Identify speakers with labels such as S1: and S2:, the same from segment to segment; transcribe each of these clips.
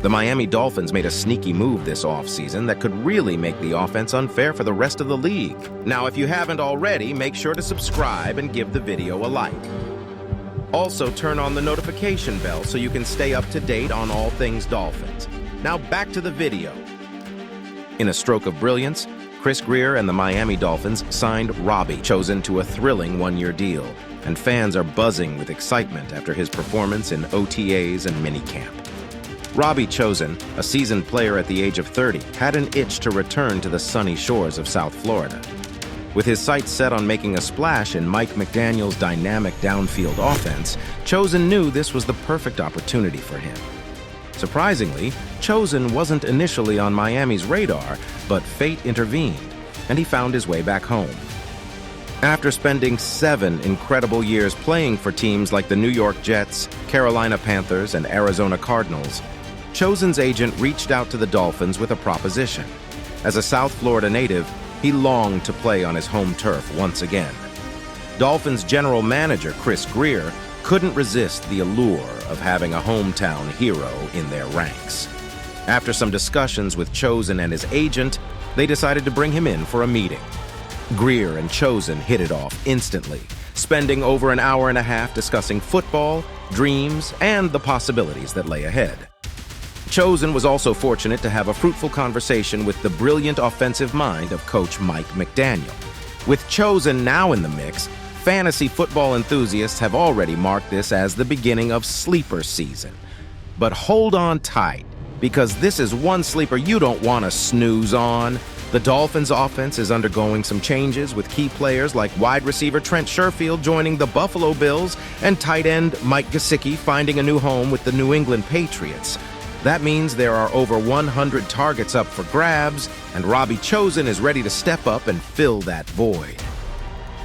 S1: The Miami Dolphins made a sneaky move this offseason that could really make the offense unfair for the rest of the league. Now, if you haven't already, make sure to subscribe and give the video a like. Also, turn on the notification bell so you can stay up to date on all things Dolphins. Now, back to the video. In a stroke of brilliance, Chris Grier and the Miami Dolphins signed Robbie, chosen to a thrilling one-year deal, and fans are buzzing with excitement after his performance in OTAs and minicamp. Robbie Chosen, a seasoned player at the age of 30, had an itch to return to the sunny shores of South Florida. With his sights set on making a splash in Mike McDaniel's dynamic downfield offense, Chosen knew this was the perfect opportunity for him. Surprisingly, Chosen wasn't initially on Miami's radar, but fate intervened, and he found his way back home. After spending 7 incredible years playing for teams like the New York Jets, Carolina Panthers, and Arizona Cardinals, Chosen's agent reached out to the Dolphins with a proposition. As a South Florida native, he longed to play on his home turf once again. Dolphins general manager Chris Grier couldn't resist the allure of having a hometown hero in their ranks. After some discussions with Chosen and his agent, they decided to bring him in for a meeting. Grier and Chosen hit it off instantly, spending over an hour and a half discussing football, dreams, and the possibilities that lay ahead. Chosen was also fortunate to have a fruitful conversation with the brilliant offensive mind of Coach Mike McDaniel. With Chosen now in the mix, fantasy football enthusiasts have already marked this as the beginning of sleeper season. But hold on tight, because this is one sleeper you don't want to snooze on. The Dolphins' offense is undergoing some changes, with key players like wide receiver Trent Sherfield joining the Buffalo Bills and tight end Mike Gesicki finding a new home with the New England Patriots. That means there are over 100 targets up for grabs, and Robbie Chosen is ready to step up and fill that void.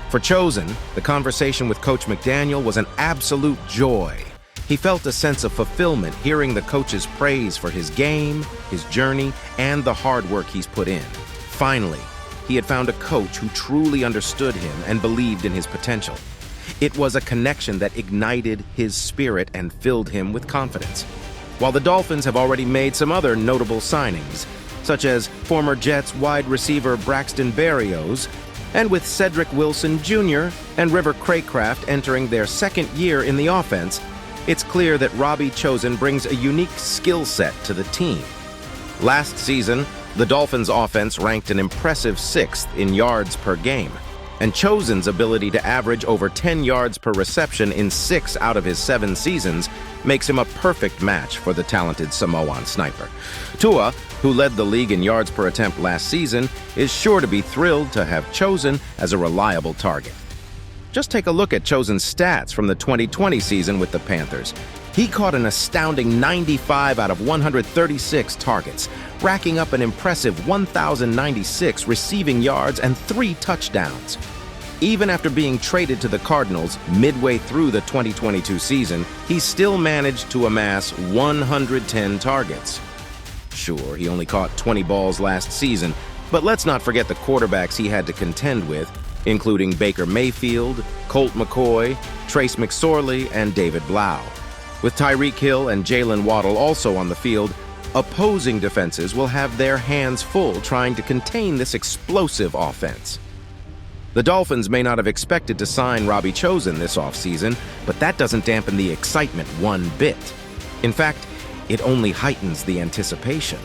S1: For Chosen, the conversation with Coach McDaniel was an absolute joy. He felt a sense of fulfillment hearing the coach's praise for his game, his journey, and the hard work he's put in. Finally, he had found a coach who truly understood him and believed in his potential. It was a connection that ignited his spirit and filled him with confidence. While the Dolphins have already made some other notable signings, such as former Jets wide receiver Braxton Berrios, and with Cedric Wilson Jr. and River Craycraft entering their second year in the offense, it's clear that Robbie Chosen brings a unique skill set to the team. Last season, the Dolphins' offense ranked an impressive 6th in yards per game, and Chosen's ability to average over 10 yards per reception in 6 out of his 7 seasons makes him a perfect match for the talented Samoan sniper. Tua, who led the league in yards per attempt last season, is sure to be thrilled to have Chosen as a reliable target. Just take a look at Chosen's stats from the 2020 season with the Panthers. He caught an astounding 95 out of 136 targets, racking up an impressive 1,096 receiving yards and 3 touchdowns. Even after being traded to the Cardinals midway through the 2022 season, he still managed to amass 110 targets. Sure, he only caught 20 balls last season, but let's not forget the quarterbacks he had to contend with, including Baker Mayfield, Colt McCoy, Trace McSorley, and David Blau. With Tyreek Hill and Jalen Waddle also on the field, opposing defenses will have their hands full trying to contain this explosive offense. The Dolphins may not have expected to sign Robbie Chosen this offseason, but that doesn't dampen the excitement one bit. In fact, it only heightens the anticipation.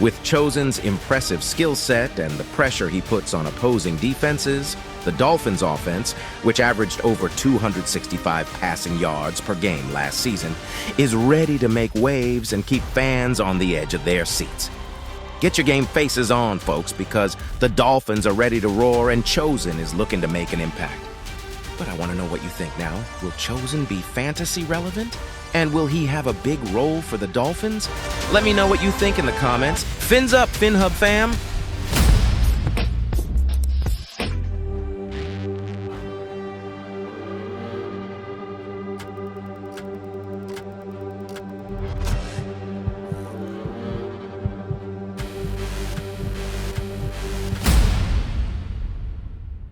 S1: With Chosen's impressive skill set and the pressure he puts on opposing defenses, the Dolphins' offense, which averaged over 265 passing yards per game last season, is ready to make waves and keep fans on the edge of their seats. Get your game faces on, folks, because the Dolphins are ready to roar and Chosen is looking to make an impact. But I want to know what you think now. Will Chosen be fantasy relevant? And will he have a big role for the Dolphins? Let me know what you think in the comments. Fins up, Phinhub fam!